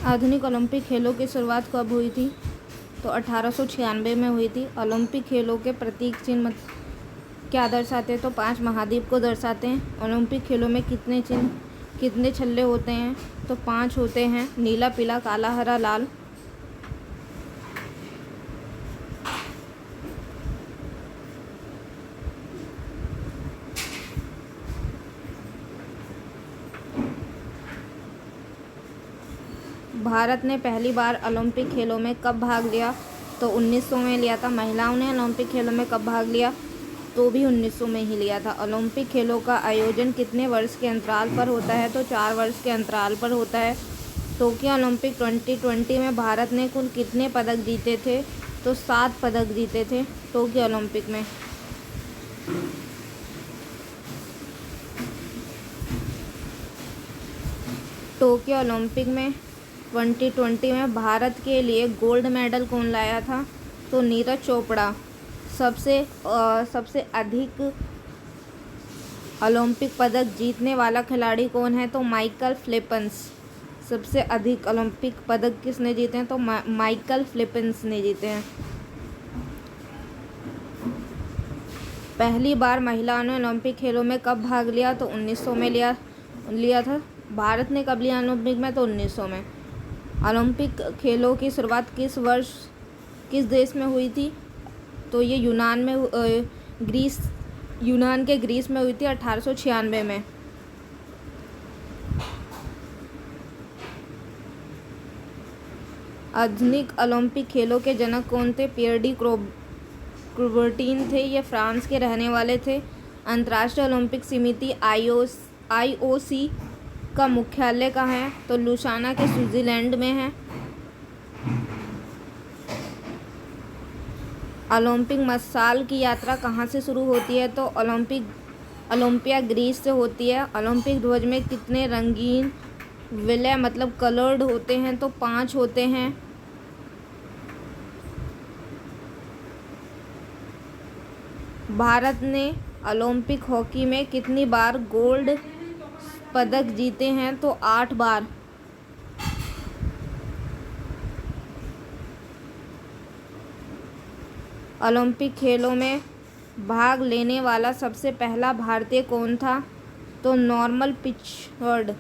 आधुनिक ओलंपिक खेलों की शुरुआत कब हुई थी? तो 1896 में हुई थी। ओलंपिक खेलों के प्रतीक चिन्ह क्या दर्शाते हैं? तो 5 महाद्वीप को दर्शाते हैं। ओलंपिक खेलों में कितने छल्ले होते हैं? तो 5 होते हैं, नीला, पीला, काला, हरा, लाल। भारत ने पहली ओलंपिक ओलंपिक खेलों में कब भाग लिया? तो 1900 में लिया था। महिलाओं ने ओलंपिक खेलों में कब भाग लिया? तो भी 1900 में ही लिया था। ओलंपिक खेलों का आयोजन कितने वर्ष के अंतराल पर होता है? तो 4 वर्ष के अंतराल पर होता है। टोक्यो ओलंपिक 2020 में भारत ने कुल कितने पदक जीते थे? तो 7 पदक जीते थे टोक्यो ओलंपिक में। टोक्यो ओलंपिक में 2020 में भारत के लिए गोल्ड मेडल कौन लाया था? तो नीरज चोपड़ा। सबसे अधिक ओलंपिक पदक जीतने वाला खिलाड़ी कौन है? तो माइकल फिलिप्स। सबसे अधिक ओलंपिक पदक किसने जीते हैं? तो माइकल फिलिप्स ने जीते हैं। पहली बार महिलाओं ने ओलंपिक खेलों में कब भाग लिया? तो 1900 में लिया था। भारत ने कब लिया ओलंपिक में? तो 1900 में। ओलंपिक खेलों की शुरुआत किस देश में हुई थी? तो ये यूनान के ग्रीस में हुई थी 1896 में। आधुनिक ओलंपिक खेलों के जनक कौन थे? पियर डी कुबर्टीन थे। ये फ्रांस के रहने वाले थे। अंतर्राष्ट्रीय ओलंपिक समिति IOC का मुख्यालय कहाँ है? तो लुसाना के स्विट्जरलैंड में है। ओलंपिक मशाल की यात्रा कहाँ से शुरू होती है? तो ओलंपिया ग्रीस से होती है। ओलंपिक ध्वज में कितने रंगीन विलय मतलब कलर्ड होते हैं? तो 5 होते हैं। भारत ने ओलंपिक हॉकी में कितनी बार गोल्ड पदक जीते हैं? तो 8 बार। ओलंपिक खेलों में भाग लेने वाला सबसे पहला भारतीय कौन था? तो नॉर्मन पिचफोर्ड।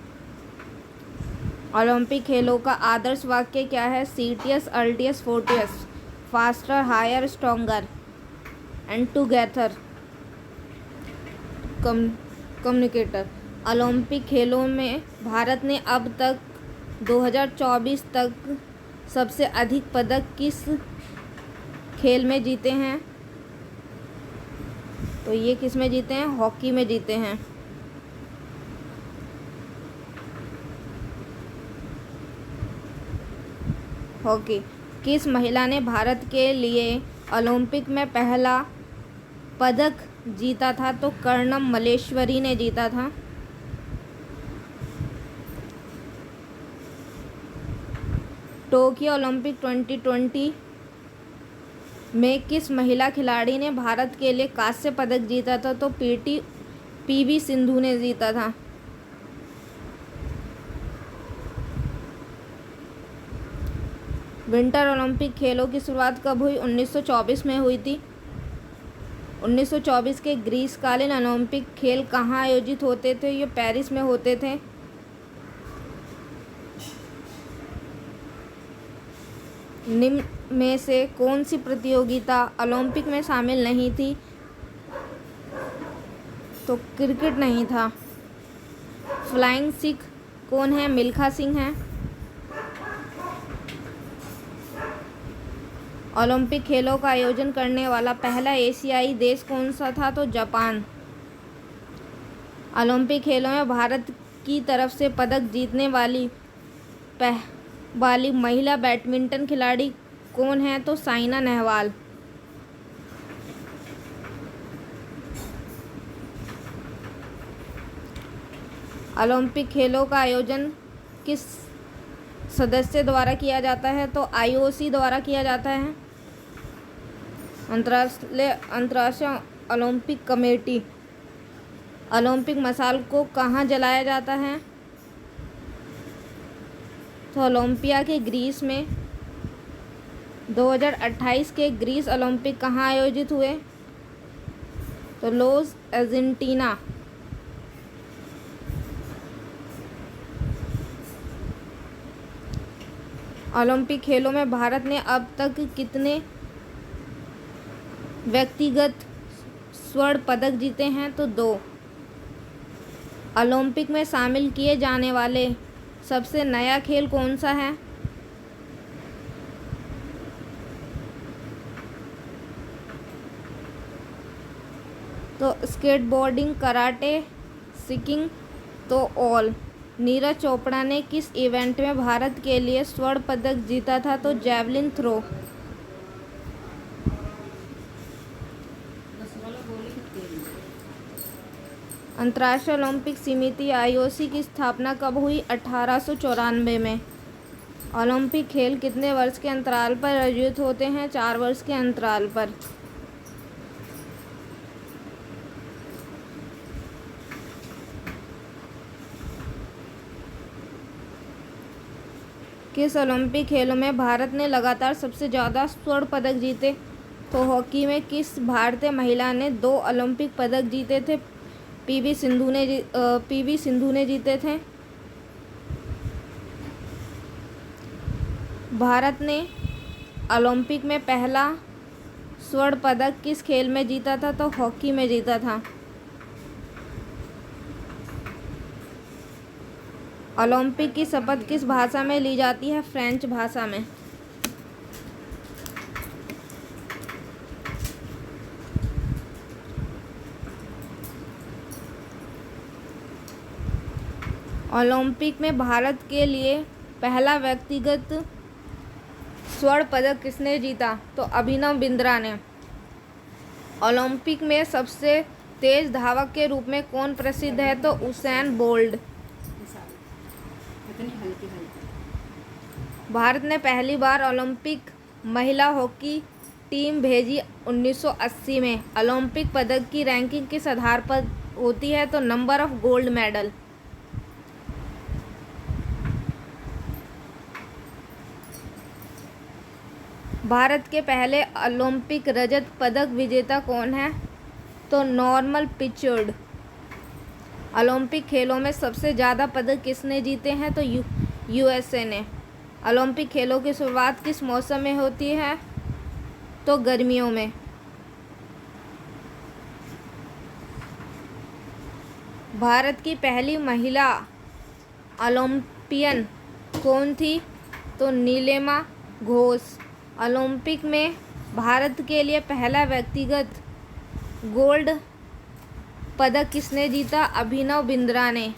ओलंपिक खेलों का आदर्श वाक्य क्या है? सीटियस, अल्टियस, फोर्टियस, faster, higher, stronger and together कम्युनिकेटर। ओलंपिक खेलों में भारत ने अब तक 2024 तक सबसे अधिक पदक किस खेल में जीते हैं? तो ये किस में जीते हैं? हॉकी में जीते हैं। हॉकी। किस महिला ने भारत के लिए ओलंपिक में पहला पदक जीता था? तो कर्णम मल्लेश्वरी ने जीता था। टोक्यो ओलंपिक 2020 में किस महिला खिलाड़ी ने भारत के लिए कांस्य पदक जीता था? तो PV सिंधु ने जीता था। विंटर ओलंपिक खेलों की शुरुआत कब हुई? 1924 में हुई थी। 1924 के ग्रीष्मकालीन ओलंपिक खेल कहाँ आयोजित होते थे? ये पेरिस में होते थे। निम्न में से कौन सी प्रतियोगिता ओलंपिक में शामिल नहीं थी? तो क्रिकेट नहीं था। फ्लाइंग सिख कौन है? मिल्खा सिंह है। ओलंपिक खेलों का आयोजन करने वाला पहला एशियाई देश कौन सा था? तो जापान। ओलंपिक खेलों में भारत की तरफ से पदक जीतने वाली महिला बैडमिंटन खिलाड़ी कौन है? तो साइना नेहवाल। ओलंपिक खेलों का आयोजन किस सदस्य द्वारा किया जाता है? तो IOC द्वारा किया जाता है। अंतर्राष्ट्रीय ओलंपिक कमेटी। ओलंपिक मशाल को कहाँ जलाया जाता है? तो ओलंपिया के ग्रीस में 2028 के ग्रीस ओलंपिक कहाँ आयोजित हुए? तो लॉस अर्जेंटीना। ओलंपिक खेलों में भारत ने अब तक कितने व्यक्तिगत स्वर्ण पदक जीते हैं? तो 2। ओलंपिक में शामिल किए जाने वाले सबसे नया खेल कौन सा है? तो स्केटबोर्डिंग, कराटे, स्कीइंग, तो ऑल। नीरज चोपड़ा ने किस इवेंट में भारत के लिए स्वर्ण पदक जीता था? तो जैवलिन थ्रो। अंतर्राष्ट्रीय ओलंपिक समिति IOC की स्थापना कब हुई? 1894 में। ओलंपिक खेल कितने वर्ष के अंतराल पर आयोजित होते हैं? 4 वर्ष के अंतराल पर। किस ओलंपिक खेलों में भारत ने लगातार सबसे ज़्यादा स्वर्ण पदक जीते? तो हॉकी में किस भारतीय महिला ने 2 ओलंपिक पदक जीते थे? पीवी सिंधु ने जीते थे। भारत ने ओलंपिक में पहला स्वर्ण पदक किस खेल में जीता था? तो हॉकी में जीता था। ओलंपिक की शपथ किस भाषा में ली जाती है? फ्रेंच भाषा में। ओलंपिक में भारत के लिए पहला व्यक्तिगत स्वर्ण पदक किसने जीता? तो अभिनव बिंद्रा ने। ओलंपिक में सबसे तेज धावक के रूप में कौन प्रसिद्ध है? तो उसेन बोल्ट। भारत ने पहली बार ओलंपिक महिला हॉकी टीम भेजी 1980 में। ओलंपिक पदक की रैंकिंग किस आधार पर होती है? तो number of gold medal. Bharat के पहले ओलंपिक रजत पदक विजेता कौन है? तो नॉर्मन पिचार्ड। ओलंपिक खेलों में सबसे ज़्यादा पदक किसने जीते हैं? तो USA ने। ओलंपिक खेलों की शुरुआत किस मौसम में होती है? तो गर्मियों में। भारत की पहली महिला ओलंपियन कौन थी? तो नीलिमा घोष। ओलंपिक में भारत के लिए पहला व्यक्तिगत गोल्ड पदक किसने जीता? अभिनव बिंद्रा ने।